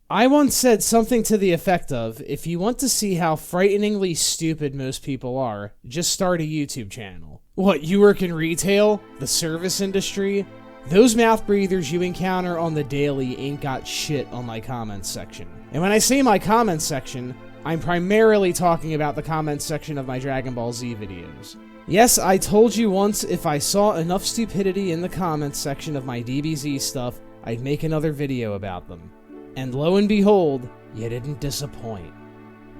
I once said something to the effect of, if you want to see how frighteningly stupid most people are, just start a YouTube channel. What, you work in retail? The service industry? Those mouth breathers you encounter on the daily ain't got shit on my comments section. And when I say my comments section, I'm primarily talking about the comments section of my Dragon Ball Z videos. Yes, I told you once if I saw enough stupidity in the comments section of my DBZ stuff, I'd make another video about them. And lo and behold, you didn't disappoint.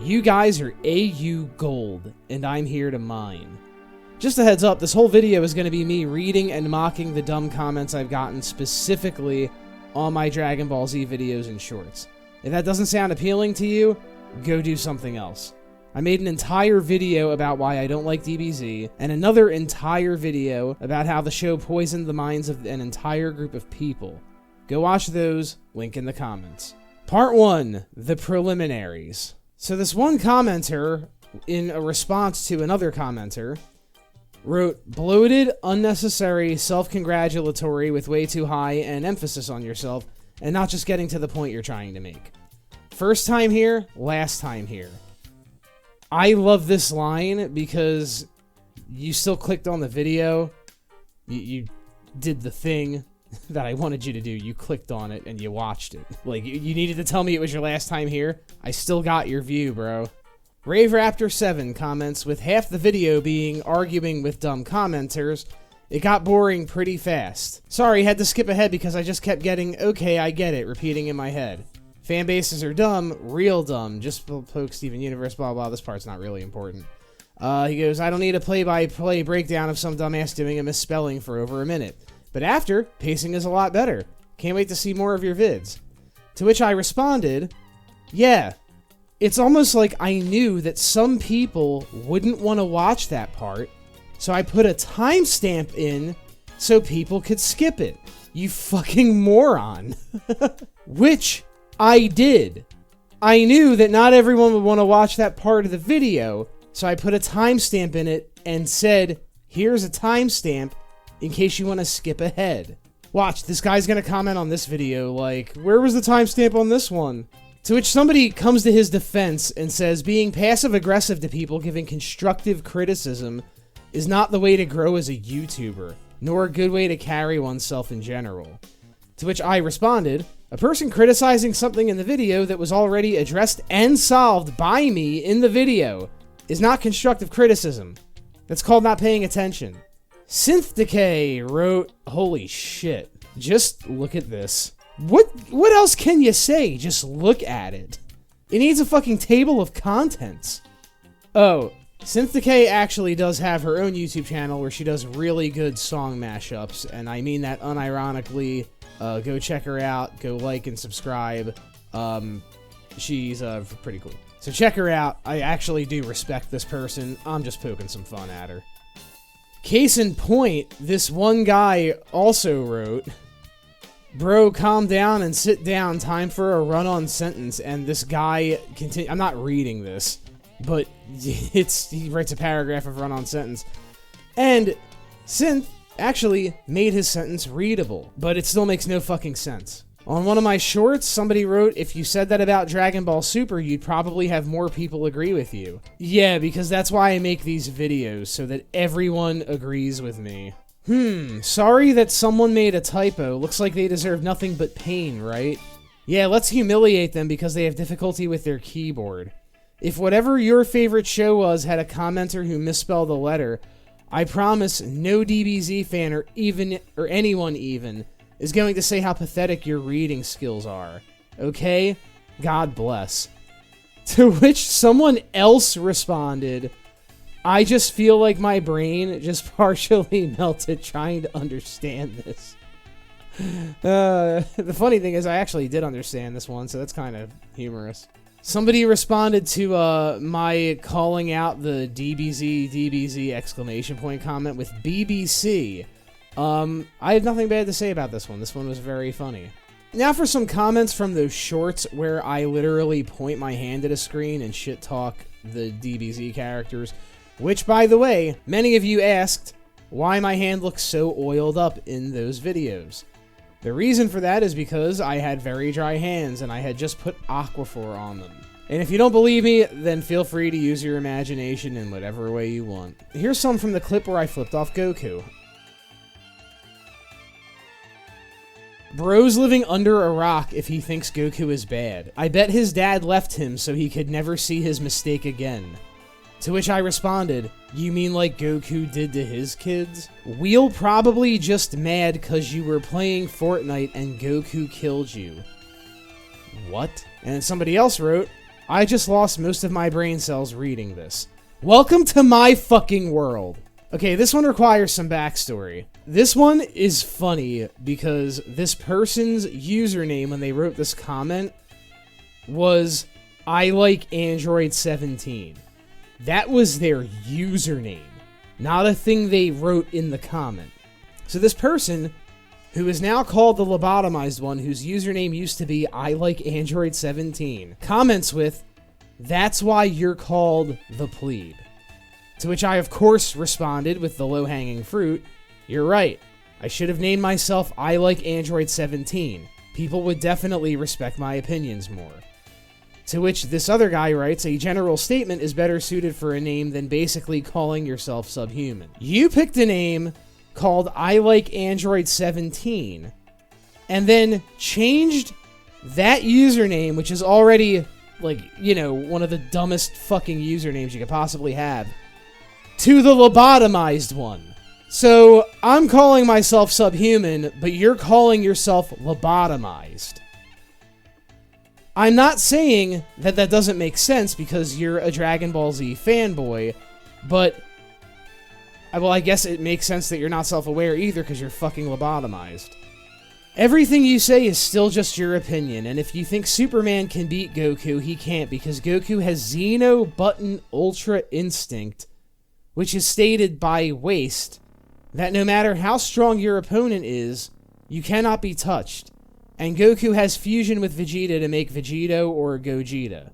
You guys are AU gold, and I'm here to mine. Just a heads up, this whole video is going to be me reading and mocking the dumb comments I've gotten specifically on my Dragon Ball Z videos and shorts. If that doesn't sound appealing to you, go do something else. I made an entire video about why I don't like DBZ, and another entire video about how the show poisoned the minds of an entire group of people. Go watch those, link in the comments. Part 1, the preliminaries. So this one commenter, in a response to another commenter, wrote, bloated, unnecessary, self-congratulatory with way too high an emphasis on yourself, and not just getting to the point you're trying to make. First time here, last time here. I love this line because you still clicked on the video, you did the thing that I wanted you to do. You clicked on it and you watched it. Like, you needed to tell me it was your last time here. I still got your view, bro. RaveRaptor7 comments, with half the video being arguing with dumb commenters, it got boring pretty fast. Sorry, had to skip ahead because I just kept getting, okay, I get it, repeating in my head. Fan bases are dumb, real dumb. Just poke Steven Universe, blah, blah. This part's not really important. He goes, I don't need a play-by-play breakdown of some dumbass doing a misspelling for over a minute. But after, pacing is a lot better. Can't wait to see more of your vids. To which I responded, yeah, it's almost like I knew that some people wouldn't want to watch that part, so I put a timestamp in so people could skip it. You fucking moron. Which I did. I knew that not everyone would want to watch that part of the video, so I put a timestamp in it and said, here's a timestamp in case you want to skip ahead. Watch, this guy's gonna comment on this video like, where was the timestamp on this one? To which somebody comes to his defense and says, being passive-aggressive to people giving constructive criticism is not the way to grow as a YouTuber, nor a good way to carry oneself in general. To which I responded, a person criticizing something in the video that was already addressed and solved by me in the video is not constructive criticism. That's called not paying attention. Synth Decay wrote, holy shit, just look at this. What else can you say? Just look at it. It needs a fucking table of contents. Oh, Synth Decay actually does have her own YouTube channel where she does really good song mashups, and I mean that unironically. Go check her out, go like and subscribe. She's pretty cool. So check her out. I actually do respect this person. I'm just poking some fun at her. Case in point, this one guy also wrote, bro, calm down and sit down, time for a run-on sentence, and this guy I'm not reading this, but he writes a paragraph of run-on sentence, and Synth actually made his sentence readable, but it still makes no fucking sense. On one of my shorts, somebody wrote, if you said that about Dragon Ball Super, you'd probably have more people agree with you. Yeah, because that's why I make these videos, so that everyone agrees with me. Sorry that someone made a typo. Looks like they deserve nothing but pain, right? Yeah, let's humiliate them because they have difficulty with their keyboard. If whatever your favorite show was had a commenter who misspelled a letter, I promise no DBZ fan or anyone even is going to say how pathetic your reading skills are. Okay? God bless. To which someone else responded, I just feel like my brain just partially melted trying to understand this. The funny thing is I actually did understand this one, so that's kind of humorous. Somebody responded to my calling out the DBZ exclamation point comment with BBC. I have nothing bad to say about this one. This one was very funny. Now for some comments from those shorts where I literally point my hand at a screen and shit talk the DBZ characters. Which, by the way, many of you asked why my hand looks so oiled up in those videos. The reason for that is because I had very dry hands and I had just put Aquaphor on them. And if you don't believe me, then feel free to use your imagination in whatever way you want. Here's some from the clip where I flipped off Goku. Bro's living under a rock if he thinks Goku is bad. I bet his dad left him so he could never see his mistake again. To which I responded, you mean like Goku did to his kids? We'll probably just mad cause you were playing Fortnite and Goku killed you. What? And somebody else wrote, I just lost most of my brain cells reading this. Welcome to my fucking world. Okay, this one requires some backstory. This one is funny because this person's username when they wrote this comment was I like Android 17. That was their username, not a thing they wrote in the comment. So this person, who is now called the lobotomized one, whose username used to be I like Android 17, comments with, that's why you're called the plebe. To which I, of course, responded with the low-hanging fruit, you're right. I should have named myself I like Android 17. People would definitely respect my opinions more. To which this other guy writes, a general statement is better suited for a name than basically calling yourself subhuman. You picked a name called I like Android 17, and then changed that username, which is already, like, you know, one of the dumbest fucking usernames you could possibly have, to the lobotomized one. So, I'm calling myself subhuman, but you're calling yourself lobotomized. I'm not saying that that doesn't make sense because you're a Dragon Ball Z fanboy, but, well, I guess it makes sense that you're not self-aware either because you're fucking lobotomized. Everything you say is still just your opinion, and if you think Superman can beat Goku, he can't because Goku has Xeno Button Ultra Instinct, which is stated by Waste that no matter how strong your opponent is, you cannot be touched. And Goku has fusion with Vegeta to make Vegito or Gogeta.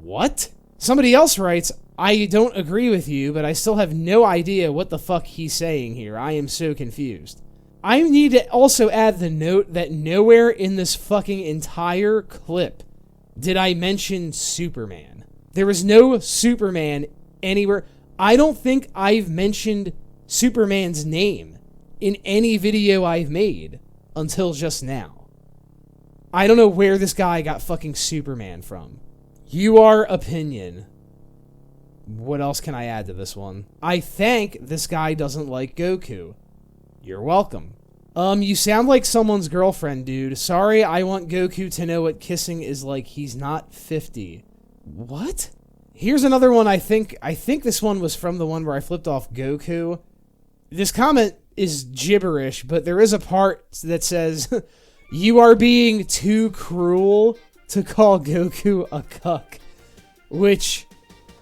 What? Somebody else writes, I don't agree with you, but I still have no idea what the fuck he's saying here. I am so confused. I need to also add the note that nowhere in this fucking entire clip did I mention Superman. There was no Superman anywhere. I don't think I've mentioned Superman's name in any video I've made until just now. I don't know where this guy got fucking Superman from. You are opinion. What else can I add to this one? I think this guy doesn't like Goku. You're welcome. You sound like someone's girlfriend, dude. Sorry, I want Goku to know what kissing is like. He's not 50. What? Here's another one. I think this one was from the one where I flipped off Goku. This comment is gibberish, but there is a part that says, you are being too cruel to call Goku a cuck, which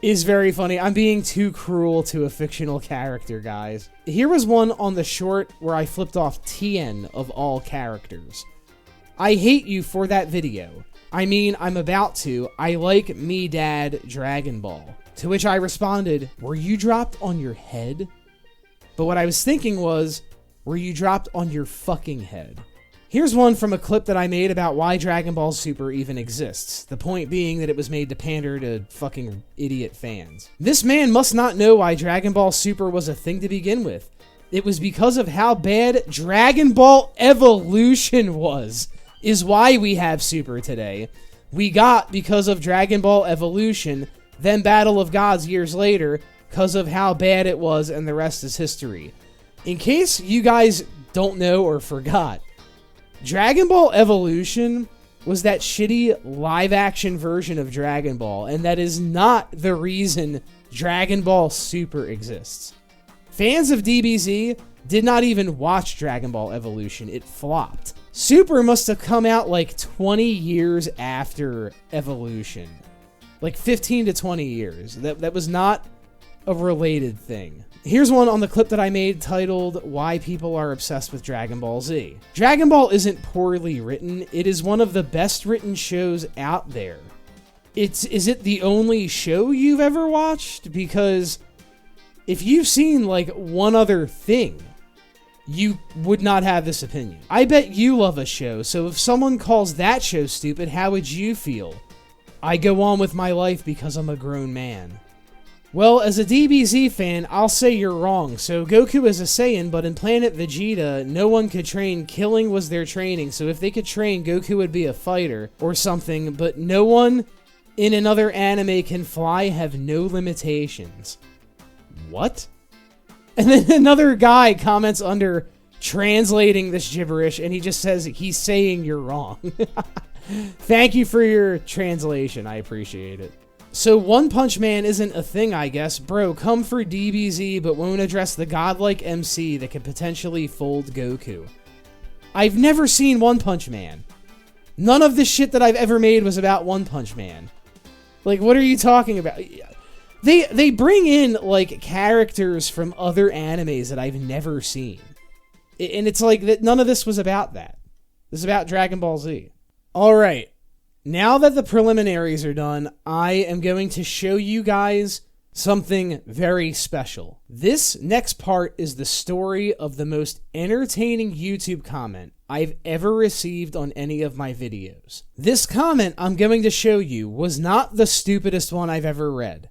is very funny. I'm being too cruel to a fictional character, guys. Here was one on the short where I flipped off Tien of all characters. I hate you for that video. I mean, I'm about to. I like me dad Dragon Ball. To which I responded, were you dropped on your head? But what I was thinking was, were you dropped on your fucking head? Here's one from a clip that I made about why Dragon Ball Super even exists. The point being that it was made to pander to fucking idiot fans. This man must not know why Dragon Ball Super was a thing to begin with. It was because of how bad Dragon Ball Evolution was, is why we have Super today. We got because of Dragon Ball Evolution, then Battle of Gods years later, because of how bad it was, and the rest is history. In case you guys don't know or forgot, Dragon Ball Evolution was that shitty live-action version of Dragon Ball, and that is not the reason Dragon Ball Super exists. Fans of DBZ did not even watch Dragon Ball Evolution. It flopped. Super must have come out like 20 years after Evolution. Like 15 to 20 years. That was not a related thing. Here's one on the clip that I made titled, Why People Are Obsessed with Dragon Ball Z. Dragon Ball isn't poorly written. It is one of the best written shows out there. Is it the only show you've ever watched? Because if you've seen like one other thing, you would not have this opinion. I bet you love a show, so if someone calls that show stupid, how would you feel? I go on with my life because I'm a grown man. Well, as a DBZ fan, I'll say you're wrong. So Goku is a Saiyan, but in Planet Vegeta, no one could train. Killing was their training, so if they could train, Goku would be a fighter or something, but no one in another anime can fly, have no limitations. What? And then another guy comments under translating this gibberish, and he just says he's saying you're wrong. Thank you for your translation. I appreciate it. So One Punch Man isn't a thing, I guess. Bro, come for DBZ, but won't address the godlike MC that could potentially fold Goku. I've never seen One Punch Man. None of the shit that I've ever made was about One Punch Man. Like, what are you talking about? They bring in, like, characters from other animes that I've never seen. And it's like, that none of this was about that. This is about Dragon Ball Z. Alright, now that the preliminaries are done, I am going to show you guys something very special. This next part is the story of the most entertaining YouTube comment I've ever received on any of my videos. This comment I'm going to show you was not the stupidest one I've ever read.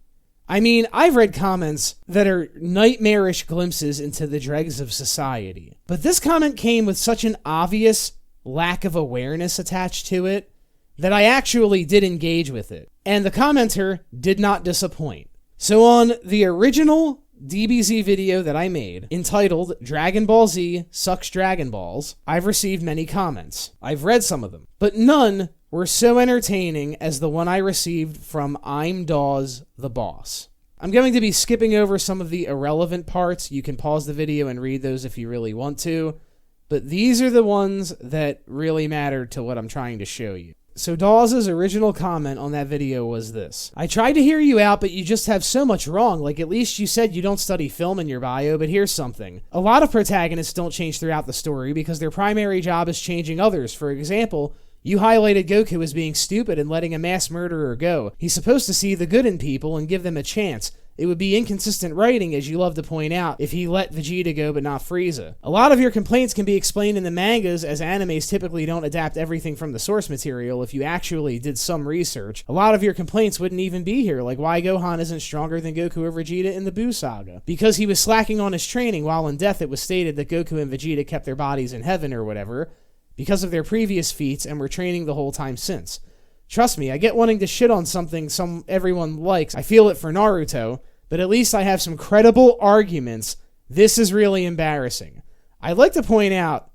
I mean, I've read comments that are nightmarish glimpses into the dregs of society. But this comment came with such an obvious lack of awareness attached to it that I actually did engage with it. And the commenter did not disappoint. So on the original DBZ video that I made, entitled Dragon Ball Z Sucks Dragon Balls, I've received many comments. I've read some of them, but none were so entertaining as the one I received from I'm Daws the Boss. I'm going to be skipping over some of the irrelevant parts. You can pause the video and read those if you really want to, but these are the ones that really matter to what I'm trying to show you. So Dawes' original comment on that video was this: I tried to hear you out, but you just have so much wrong. Like, at least you said you don't study film in your bio, but here's something. A lot of protagonists don't change throughout the story because their primary job is changing others. For example, you highlighted Goku as being stupid and letting a mass murderer go. He's supposed to see the good in people and give them a chance. It would be inconsistent writing, as you love to point out, if he let Vegeta go but not Frieza. A lot of your complaints can be explained in the mangas, as animes typically don't adapt everything from the source material. If you actually did some research, a lot of your complaints wouldn't even be here, like why Gohan isn't stronger than Goku or Vegeta in the Buu saga. Because he was slacking on his training, while in Death it was stated that Goku and Vegeta kept their bodies in heaven or whatever, because of their previous feats and were training the whole time since. Trust me, I get wanting to shit on something everyone likes. I feel it for Naruto, but at least I have some credible arguments. This is really embarrassing. I'd like to point out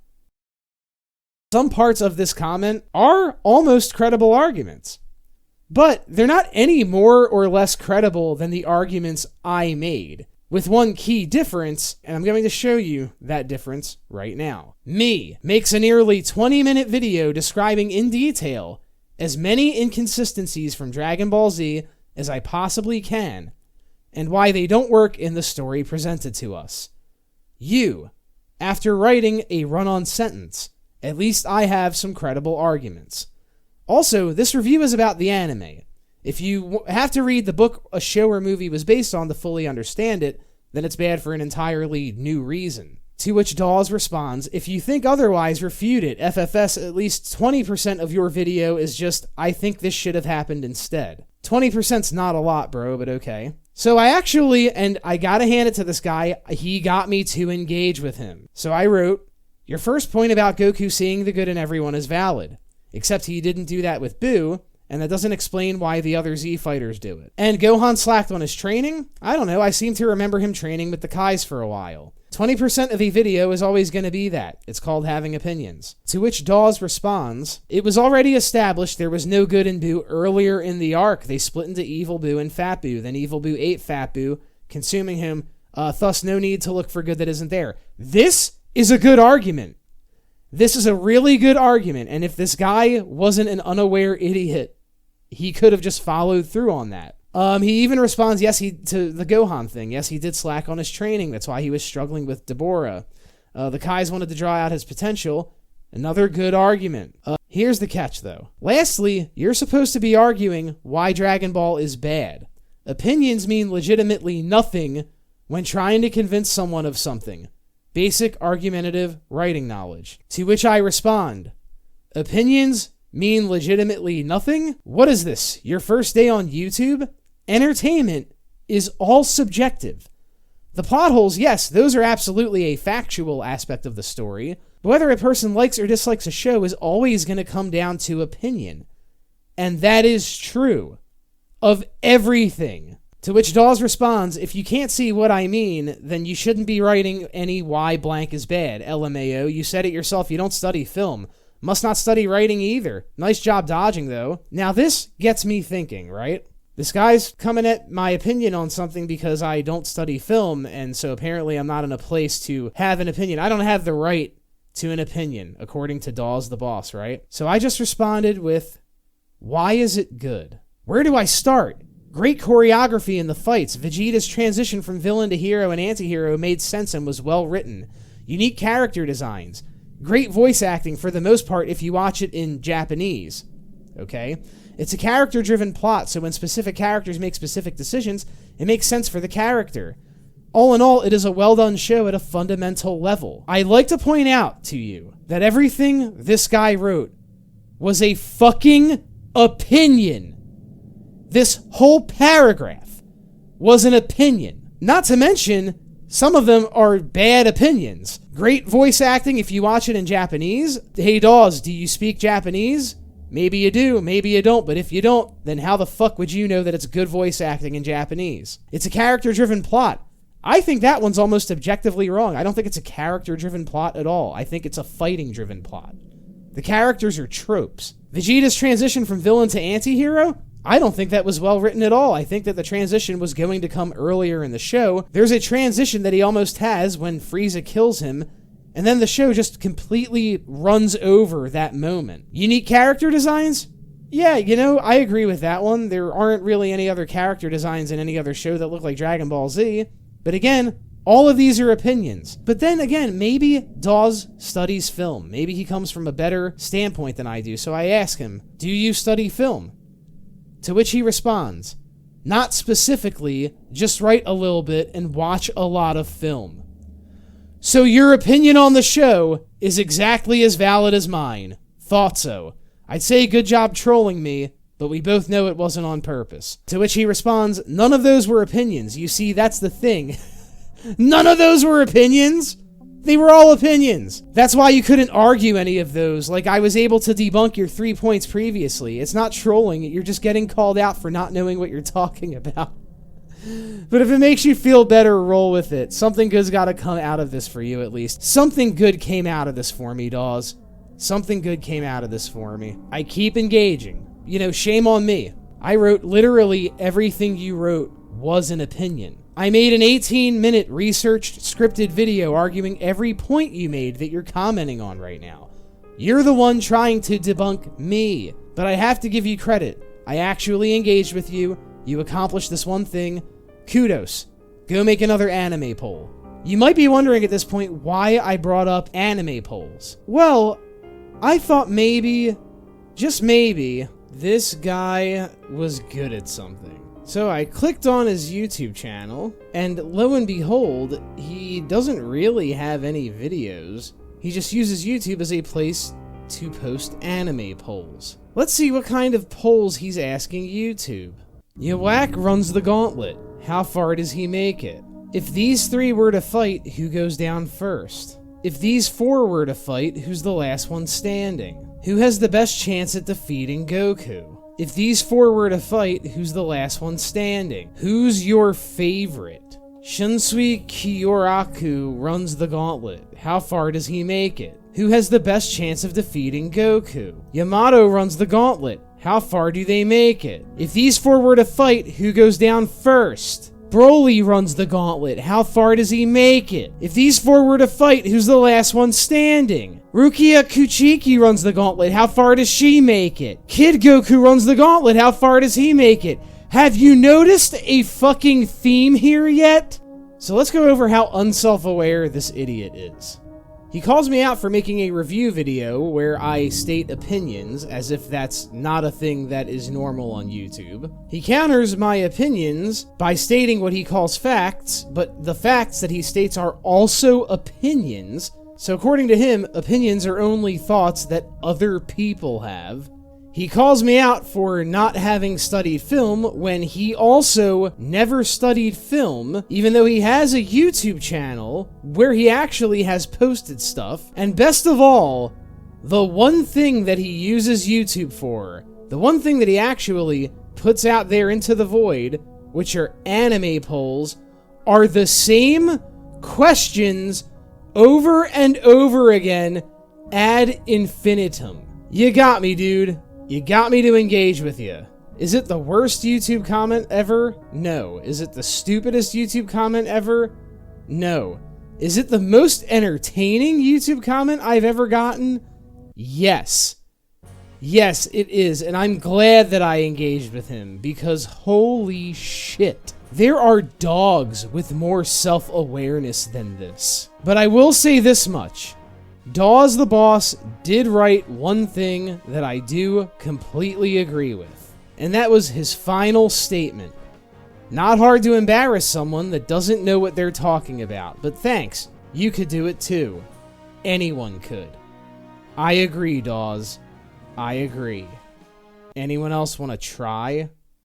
some parts of this comment are almost credible arguments, but they're not any more or less credible than the arguments I made, with one key difference, and I'm going to show you that difference right now. Me makes a nearly 20-minute video describing in detail as many inconsistencies from Dragon Ball Z as I possibly can, and why they don't work in the story presented to us. You, after writing a run-on sentence, at least I have some credible arguments. Also, this review is about the anime. If you have to read the book a show or movie was based on to fully understand it, then it's bad for an entirely new reason. To which Daws responds, if you think otherwise, refute it. FFS, at least 20% of your video is just, I think this should have happened instead. 20%'s not a lot, bro, but okay. So I actually, and I gotta hand it to this guy, he got me to engage with him. So I wrote, your first point about Goku seeing the good in everyone is valid, except he didn't do that with Buu, and that doesn't explain why the other Z fighters do it. And Gohan slacked on his training? I don't know, I seem to remember him training with the Kais for a while. 20% of a video is always going to be that. It's called having opinions. To which Daws responds, it was already established there was no good in Buu earlier in the arc. They split into Evil Buu and Fat Buu. Then Evil Buu ate Fat Buu, consuming him, thus no need to look for good that isn't there. This is a good argument. This is a really good argument, and if this guy wasn't an unaware idiot, he could have just followed through on that. He even responds, to the Gohan thing. Yes, he did slack on his training. That's why he was struggling with Deborah. The Kais wanted to draw out his potential. Another good argument. Here's the catch, though. Lastly, you're supposed to be arguing why Dragon Ball is bad. Opinions mean legitimately nothing when trying to convince someone of something. basic argumentative writing knowledge. To which I respond, opinions mean legitimately nothing? What is this, your first day on YouTube? Entertainment is all subjective. The plot holes, yes, those are absolutely a factual aspect of the story, but whether a person likes or dislikes a show is always going to come down to opinion. And that is true of everything. To which Daws responds, if you can't see what I mean, then you shouldn't be writing any why blank is bad. LMAO, you said it yourself, you don't study film. Must not study writing either. Nice job dodging, though. Now this gets me thinking, right? This guy's coming at my opinion on something because I don't study film, and so apparently I'm not in a place to have an opinion. I don't have the right to an opinion, according to Daws the boss, right? So I just responded with, why is it good? Where do I start? Great choreography in the fights. Vegeta's transition from villain to hero and anti-hero made sense and was well written. Unique character designs. Great voice acting for the most part if you watch it in Japanese. Okay? It's a character-driven plot, so when specific characters make specific decisions, it makes sense for the character. All in all, it is a well-done show at a fundamental level. I'd like to point out to you that everything this guy wrote was a fucking opinion. This whole paragraph was an opinion. Not to mention, some of them are bad opinions. Great voice acting if you watch it in Japanese. Hey Daws, do you speak Japanese? Maybe you do, maybe you don't, but if you don't, then how the fuck would you know that it's good voice acting in Japanese? It's a character-driven plot. I think that one's almost objectively wrong. I don't think it's a character-driven plot at all. I think it's a fighting-driven plot. The characters are tropes. Vegeta's transition from villain to anti-hero? I don't think that was well written at all. I think that the transition was going to come earlier in the show. There's a transition that he almost has when Frieza kills him, and then the show just completely runs over that moment. Unique character designs? Yeah, I agree with that one. There aren't really any other character designs in any other show that look like Dragon Ball Z. But again, all of these are opinions. But then again, maybe Daws studies film. Maybe he comes from a better standpoint than I do. So I ask him, do you study film? To which he responds, not specifically, just write a little bit and watch a lot of film. So your opinion on the show is exactly as valid as mine. Thought so. I'd say good job trolling me, but we both know it wasn't on purpose. To which he responds, none of those were opinions. You see, that's the thing. None of those were opinions. They were all opinions. That's why you couldn't argue any of those. Like, I was able to debunk your 3 points previously. It's not trolling. You're just getting called out for not knowing what you're talking about. But if it makes you feel better, roll with it. Something good's got to come out of this for you, at least. Something good came out of this for me, Daws. Something good came out of this for me. I keep engaging. Shame on me. I wrote literally everything you wrote was an opinion. I made an 18-minute researched scripted video arguing every point you made that you're commenting on right now. You're the one trying to debunk me, but I have to give you credit. I actually engaged with you. You accomplished this one thing. Kudos. Go make another anime poll. You might be wondering at this point why I brought up anime polls. Well, I thought maybe, just maybe, this guy was good at something. So I clicked on his YouTube channel, and lo and behold, he doesn't really have any videos. He just uses YouTube as a place to post anime polls. Let's see what kind of polls he's asking YouTube. Yawak runs the gauntlet. How far does he make it? If these 3 were to fight, who goes down first? If these 4 were to fight, who's the last one standing? Who has the best chance at defeating Goku? If these 4 were to fight, who's the last one standing? Who's your favorite? Shunsui Kyoraku runs the gauntlet. How far does he make it? Who has the best chance of defeating Goku? Yamato runs the gauntlet. How far do they make it? If these 4 were to fight, who goes down first? Broly runs the gauntlet. How far does he make it? If these 4 were to fight, who's the last one standing? Rukia Kuchiki runs the gauntlet. How far does she make it? Kid Goku runs the gauntlet. How far does he make it? Have you noticed a fucking theme here yet? So let's go over how unself-aware this idiot is. He calls me out for making a review video where I state opinions, as if that's not a thing that is normal on YouTube. He counters my opinions by stating what he calls facts, but the facts that he states are also opinions. So according to him, opinions are only thoughts that other people have. He calls me out for not having studied film when he also never studied film, even though he has a YouTube channel where he actually has posted stuff. And best of all, the one thing that he uses YouTube for, the one thing that he actually puts out there into the void, which are anime polls, are the same questions over and over again ad infinitum. You got me, dude. You got me to engage with you. Is it the worst YouTube comment ever? No. Is it the stupidest YouTube comment ever? No. Is it the most entertaining YouTube comment I've ever gotten? Yes. Yes, it is, and I'm glad that I engaged with him, because holy shit. There are dogs with more self-awareness than this. But I will say this much. Daws the Boss did write one thing that I do completely agree with, and that was his final statement. Not hard to embarrass someone that doesn't know what they're talking about, but thanks, you could do it too. Anyone could. I agree, Daws. I agree. Anyone else want to try?